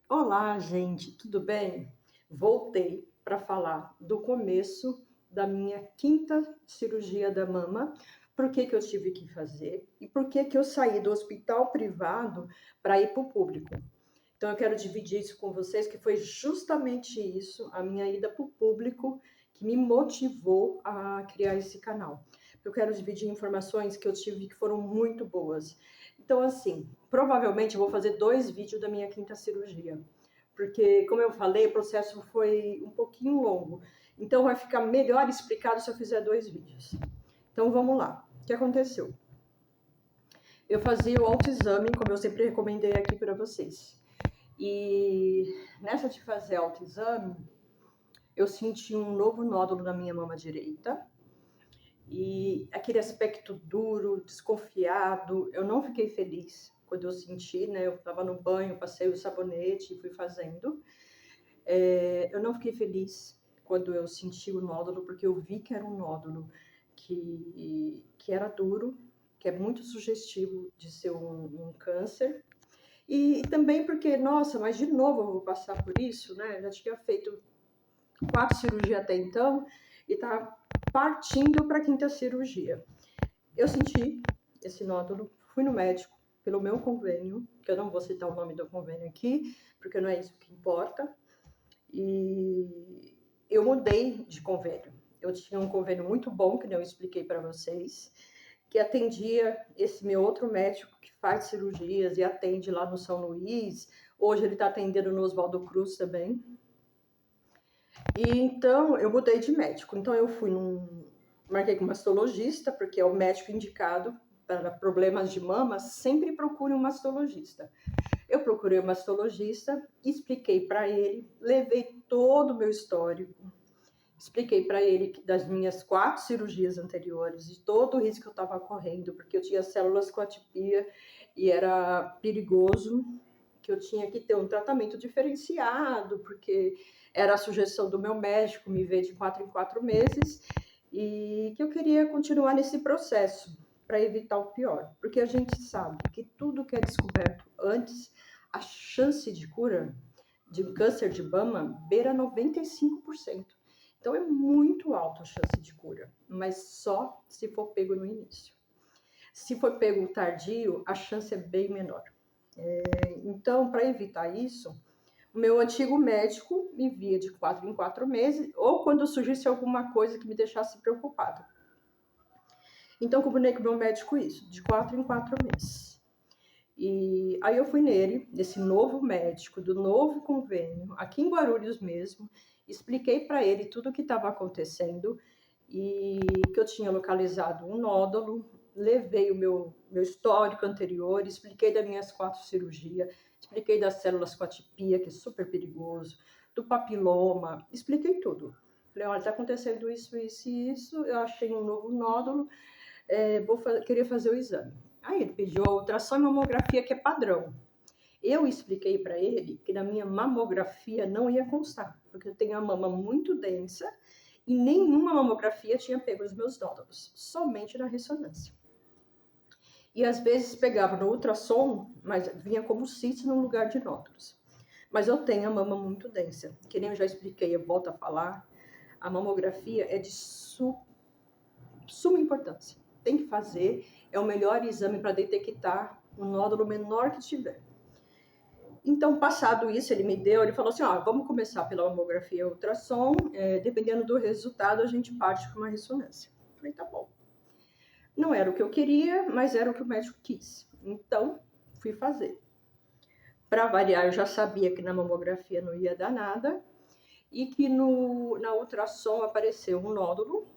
Olá, gente, tudo bem? Voltei para falar do começo da minha quinta cirurgia da mama, por que que eu tive que fazer e por que que eu saí do hospital privado para ir para o público. Então, eu quero dividir isso com vocês, que foi justamente isso, a minha ida para o público, que me motivou a criar esse canal. Eu quero dividir informações que eu tive que foram muito boas. Então, assim, provavelmente eu vou fazer 2 vídeos da minha quinta cirurgia, porque, como eu falei, o processo foi um pouquinho longo. Então, vai ficar melhor explicado se eu fizer 2 vídeos. Então, vamos lá. O que aconteceu? Eu fazia o autoexame, como eu sempre recomendei aqui para vocês. E nessa de fazer autoexame, eu senti um novo nódulo na minha mama direita. E aquele aspecto duro, desconfiado, eu não fiquei feliz quando eu senti, né? Eu estava no banho, passei o sabonete e fui fazendo. Eu não fiquei feliz quando eu senti o nódulo, porque eu vi que era um nódulo que era duro, que é muito sugestivo de ser um câncer. E também porque, nossa, mas de novo eu vou passar por isso, né? Já tinha feito 4 cirurgias até então e tá partindo para a quinta cirurgia. Eu senti esse nódulo, fui no médico pelo meu convênio, que eu não vou citar o nome do convênio aqui, porque não é isso que importa. E eu mudei de convênio. Eu tinha um convênio muito bom, que eu expliquei para vocês, que atendia esse meu outro médico que faz cirurgias e atende lá no São Luís. Hoje ele está atendendo no Oswaldo Cruz também. E então eu mudei de médico. Então eu fui marquei com um mastologista, porque é o médico indicado para problemas de mama, sempre procure um mastologista. Eu procurei um mastologista, expliquei para ele, levei todo o meu histórico, expliquei para ele que das minhas 4 cirurgias anteriores, de todo o risco que eu estava correndo, porque eu tinha células com atipia e era perigoso, que eu tinha que ter um tratamento diferenciado, porque era a sugestão do meu médico me ver de 4 em 4 meses, e que eu queria continuar nesse processo para evitar o pior, porque a gente sabe que tudo que é descoberto antes, a chance de cura de câncer de mama beira 95%. Então é muito alta a chance de cura, mas só se for pego no início. Se for pego tardio, a chance é bem menor. Então, para evitar isso, o meu antigo médico me via de 4 em 4 meses, ou quando surgisse alguma coisa que me deixasse preocupada. Então, combinei com o meu médico isso, de 4 em 4 meses. E aí eu fui nele, nesse novo médico, do novo convênio, aqui em Guarulhos mesmo, expliquei para ele tudo o que estava acontecendo e que eu tinha localizado um nódulo, levei o meu histórico anterior, expliquei das minhas 4 cirurgias, expliquei das células com atipia, que é super perigoso, do papiloma, expliquei tudo. Falei, olha, está acontecendo isso, isso e isso, eu achei um novo nódulo, queria fazer o exame. Aí ele pediu a ultrassom e mamografia, que é padrão. Eu expliquei para ele que na minha mamografia não ia constar, porque eu tenho a mama muito densa e nenhuma mamografia tinha pego os meus nódulos, somente na ressonância. E às vezes pegava no ultrassom, mas vinha como cisto no lugar de nódulos. Mas eu tenho a mama muito densa, que nem eu já expliquei, eu volto a falar, a mamografia é de suma importância. Tem que fazer, é o melhor exame para detectar o nódulo menor que tiver. Então, passado isso, ele falou assim, vamos começar pela mamografia e ultrassom, dependendo do resultado, a gente parte com uma ressonância. Eu falei, tá bom. Não era o que eu queria, mas era o que o médico quis. Então, fui fazer. Para variar, eu já sabia que na mamografia não ia dar nada e que na ultrassom apareceu um nódulo,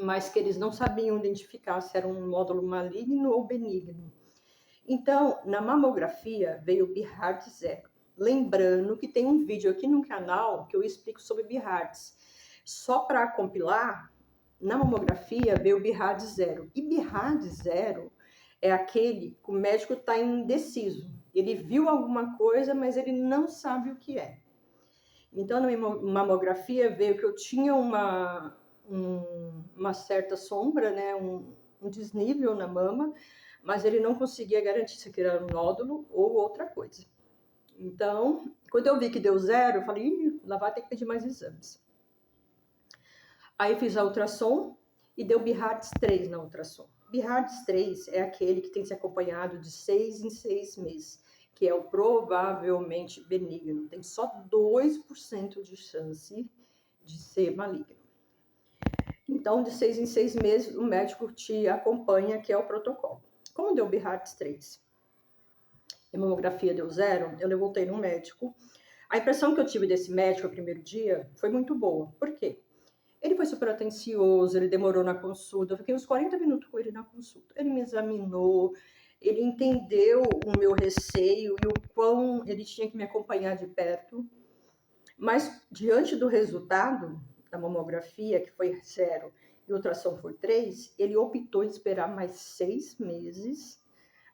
mas que eles não sabiam identificar se era um nódulo maligno ou benigno. Então, na mamografia veio o BIHART 0. Lembrando que tem um vídeo aqui no canal que eu explico sobre BIHARTs. Só para compilar, na mamografia veio o BIHART 0. E BIHART 0 é aquele que o médico está indeciso. Ele viu alguma coisa, mas ele não sabe o que é. Então, na minha mamografia veio que eu tinha uma certa sombra, né, um desnível na mama, mas ele não conseguia garantir se era um nódulo ou outra coisa. Então, quando eu vi que deu 0, eu falei, ih, lá vai ter que pedir mais exames. Aí fiz a ultrassom e deu BIHARTS 3 na ultrassom. BIHARTS 3 é aquele que tem que ser acompanhado de 6 em 6 meses, que é o provavelmente benigno. Tem só 2% de chance de ser maligno. Então, de 6 em 6 meses, o médico te acompanha, que é o protocolo. Como deu BIHARTS 3, a mamografia deu 0, eu voltei no médico. A impressão que eu tive desse médico no primeiro dia foi muito boa. Por quê? Ele foi super atencioso, ele demorou na consulta, eu fiquei uns 40 minutos com ele na consulta. Ele me examinou, ele entendeu o meu receio e o quão ele tinha que me acompanhar de perto. Mas, diante do resultado da mamografia, que foi 0, e ultrassom foi 3, ele optou em esperar mais 6 meses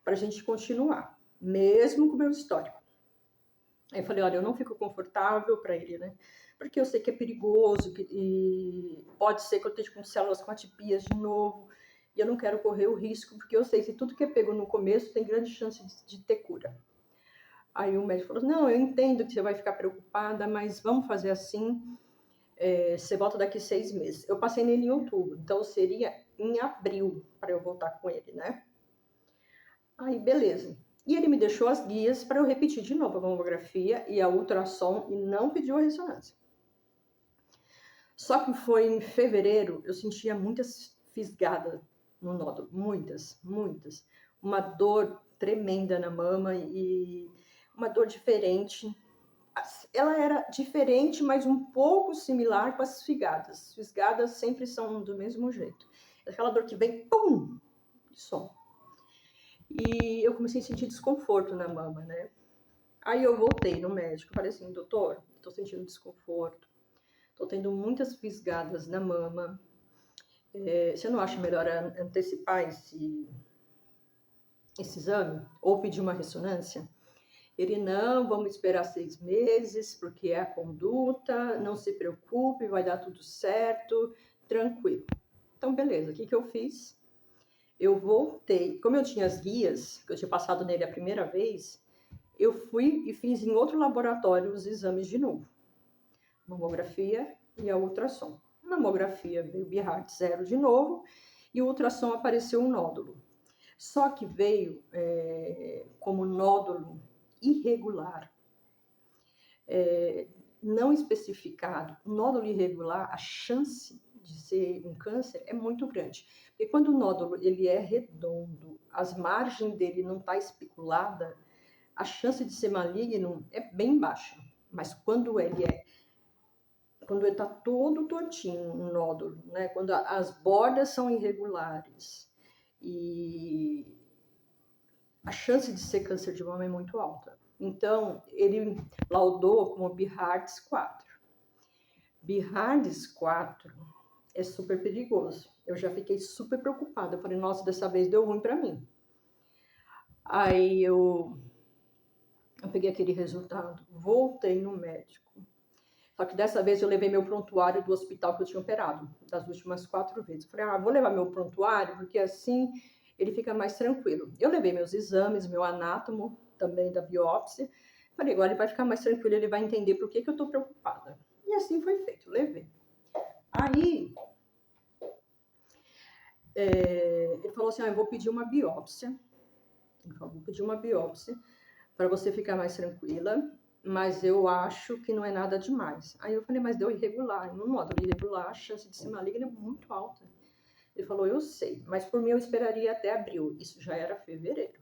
para a gente continuar, mesmo com o meu histórico. Aí eu falei, olha, eu não fico confortável para ele, né? Porque eu sei que é perigoso e pode ser que eu esteja com células com atipias de novo. E eu não quero correr o risco, porque eu sei que tudo que é pego no começo tem grande chance de ter cura. Aí o médico falou, não, eu entendo que você vai ficar preocupada, mas vamos fazer assim, você volta daqui 6 meses. Eu passei nele em outubro, então seria em abril para eu voltar com ele, né? Aí, beleza. E ele me deixou as guias para eu repetir de novo a mamografia e a ultrassom e não pediu a ressonância. Só que foi em fevereiro, eu sentia muitas fisgadas no nódulo, muitas. Uma dor tremenda na mama e uma dor diferente. Ela era diferente, mas um pouco similar com as fisgadas. As fisgadas sempre são do mesmo jeito. Aquela dor que vem, pum, de som. E eu comecei a sentir desconforto na mama, né? Aí eu voltei no médico, falei assim, doutor, tô sentindo desconforto, tô tendo muitas fisgadas na mama, você não acha melhor antecipar esse exame? Ou pedir uma ressonância? Ele, não, vamos esperar 6 meses, porque é a conduta, não se preocupe, vai dar tudo certo, tranquilo. Então, beleza, o que eu fiz? Eu voltei, como eu tinha as guias, que eu tinha passado nele a primeira vez, eu fui e fiz em outro laboratório os exames de novo. Mamografia e a ultrassom. Mamografia veio BIHARTS 0 de novo e o ultrassom apareceu um nódulo. Só que veio como nódulo irregular, não especificado. Nódulo irregular, a chance de ser um câncer é muito grande. Porque quando o nódulo ele é redondo, as margens dele não está especulada, a chance de ser maligno é bem baixa. Mas quando ele está todo tortinho, um nódulo, né? Quando as bordas são irregulares e a chance de ser câncer de mama é muito alta. Então, ele laudou como BIHARTS 4. BIHARTS 4 é super perigoso. Eu já fiquei super preocupada. Eu falei, nossa, dessa vez deu ruim para mim. Aí eu peguei aquele resultado, voltei no médico. Só que dessa vez eu levei meu prontuário do hospital que eu tinha operado, das últimas 4 vezes. Eu falei, vou levar meu prontuário, porque assim ele fica mais tranquilo. Eu levei meus exames, meu anátomo, também da biópsia. Falei, agora ele vai ficar mais tranquilo, ele vai entender por que eu estou preocupada. E assim foi feito, levei. Aí, ele falou assim, eu vou pedir uma biópsia. Ele falou, vou pedir uma biópsia para você ficar mais tranquila, mas eu acho que não é nada demais. Aí eu falei, mas deu irregular. No módulo irregular, a chance de ser maligna é muito alta. Ele falou, eu sei, mas por mim eu esperaria até abril. Isso já era fevereiro.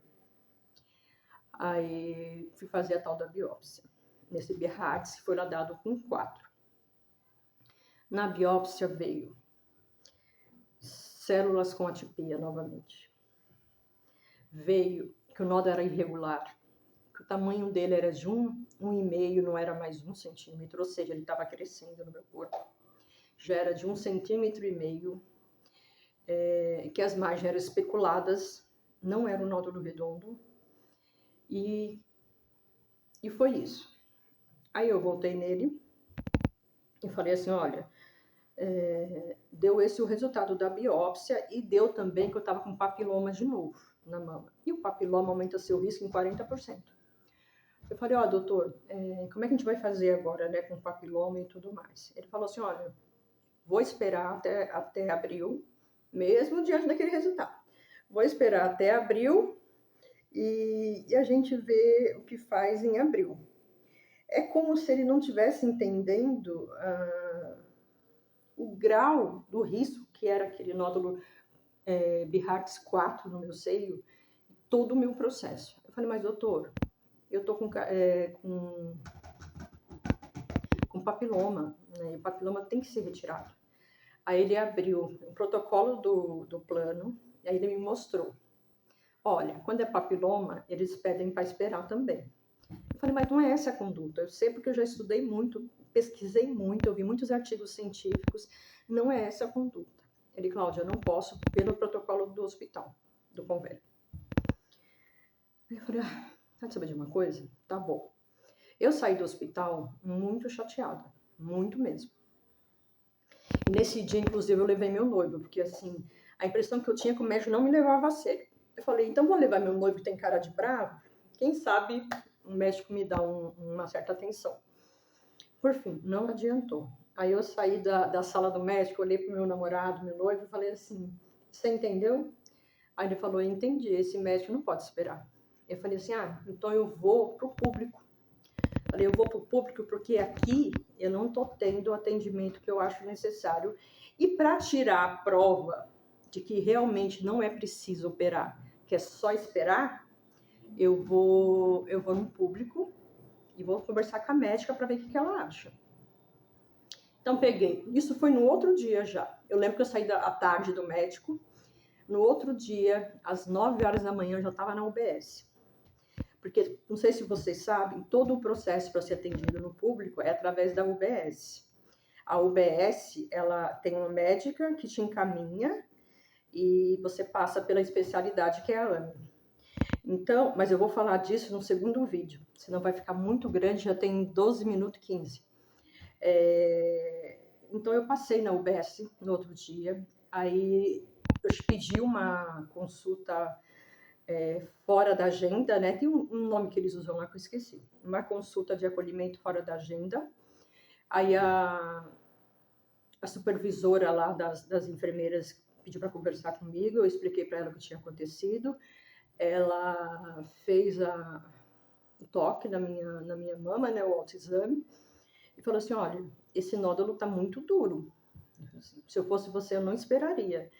Aí fui fazer a tal da biópsia. Nesse BIHARTS, que foi lá dado com 4. Na biópsia veio células com atipia novamente. Veio que o nódulo era irregular, que o tamanho dele era de 1,5, não era mais 1 centímetro, ou seja, ele estava crescendo no meu corpo. Já era de 1,5 centímetro, que as margens eram especuladas, não era um nódulo redondo, e foi isso. Aí eu voltei nele e falei assim, olha, deu esse o resultado da biópsia e deu também que eu estava com papiloma de novo na mama. E o papiloma aumenta seu risco em 40%. Eu falei, ó, doutor, como é que a gente vai fazer agora, né, com papiloma e tudo mais? Ele falou assim, olha, vou esperar até abril, mesmo diante daquele resultado. Vou esperar até abril e a gente vê o que faz em abril. É como se ele não estivesse entendendo o grau do risco que era aquele nódulo Bihartz 4 no meu seio, todo o meu processo. Eu falei, mas doutor, eu tô com papiloma, né? E o papiloma tem que ser retirado. Aí ele abriu o protocolo do plano, e aí ele me mostrou. Olha, quando é papiloma, eles pedem para esperar também. Eu falei, mas não é essa a conduta. Eu sei porque eu já estudei muito, pesquisei muito, eu vi muitos artigos científicos. Não é essa a conduta. Ele, Cláudia, eu não posso pelo protocolo do hospital, do convênio. Aí eu falei, quer saber de uma coisa? Tá bom. Eu saí do hospital muito chateada, muito mesmo. E nesse dia, inclusive, eu levei meu noivo, porque assim, a impressão que eu tinha é que o médico não me levava a sério. Eu falei, então vou levar meu noivo que tem cara de bravo? Quem sabe o médico me dá uma certa atenção. Por fim, não adiantou. Aí eu saí da sala do médico, olhei pro meu namorado, meu noivo, e falei assim, você entendeu? Aí ele falou, entendi, esse médico não pode esperar. Eu falei assim, então eu vou pro público. Falei, eu vou pro público porque aqui eu não tô tendo o atendimento que eu acho necessário. E para tirar a prova de que realmente não é preciso operar, que é só esperar, eu vou no público e vou conversar com a médica para ver o que ela acha. Então peguei. Isso foi no outro dia já. Eu lembro que eu saí à tarde do médico. No outro dia, às 9 horas da manhã, eu já estava na UBS. Porque, não sei se vocês sabem, todo o processo para ser atendido no público é através da UBS. A UBS, ela tem uma médica que te encaminha e você passa pela especialidade que é a AME. Então, mas eu vou falar disso no segundo vídeo, senão vai ficar muito grande, já tem 12 minutos e 15. Então, eu passei na UBS no outro dia, aí eu pedi uma consulta fora da agenda, né? Tem um nome que eles usam lá que eu esqueci. Uma consulta de acolhimento fora da agenda. Aí a supervisora lá das enfermeiras pediu para conversar comigo, eu expliquei para ela o que tinha acontecido. Ela fez o toque na minha mama, né, o autoexame, e falou assim, olha, esse nódulo está muito duro. Se eu fosse você, eu não esperaria.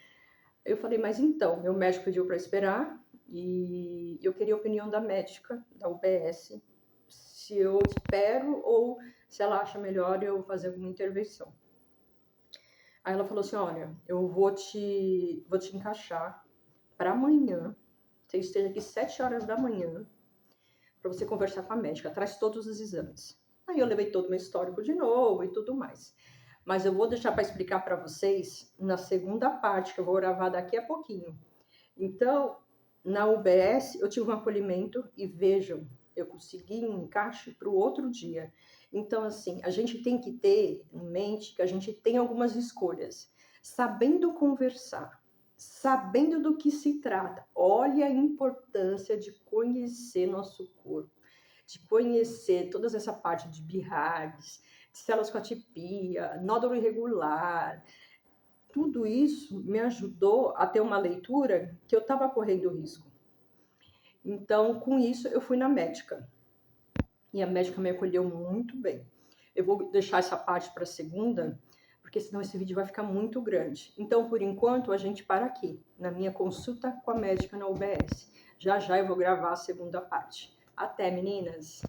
Eu falei, mas então, meu médico pediu para esperar e eu queria a opinião da médica da UBS, se eu espero ou se ela acha melhor eu fazer alguma intervenção. Aí ela falou assim, olha, eu vou te encaixar para amanhã, você esteja aqui 7 horas da manhã, para você conversar com a médica, traz todos os exames. Aí eu levei todo o meu histórico de novo e tudo mais. Mas eu vou deixar para explicar para vocês na segunda parte, que eu vou gravar daqui a pouquinho. Então, na UBS, eu tive um acolhimento e vejam, eu consegui um encaixe para o outro dia. Então, assim, a gente tem que ter em mente que a gente tem algumas escolhas. Sabendo conversar, sabendo do que se trata, olha a importância de conhecer nosso corpo, de conhecer toda essa parte de Bihartz, de células com atipia, nódulo irregular. Tudo isso me ajudou a ter uma leitura que eu estava correndo risco. Então, com isso, eu fui na médica. E a médica me acolheu muito bem. Eu vou deixar essa parte para a segunda, porque senão esse vídeo vai ficar muito grande. Então, por enquanto, a gente para aqui, na minha consulta com a médica na UBS. Já já eu vou gravar a segunda parte. Até, meninas!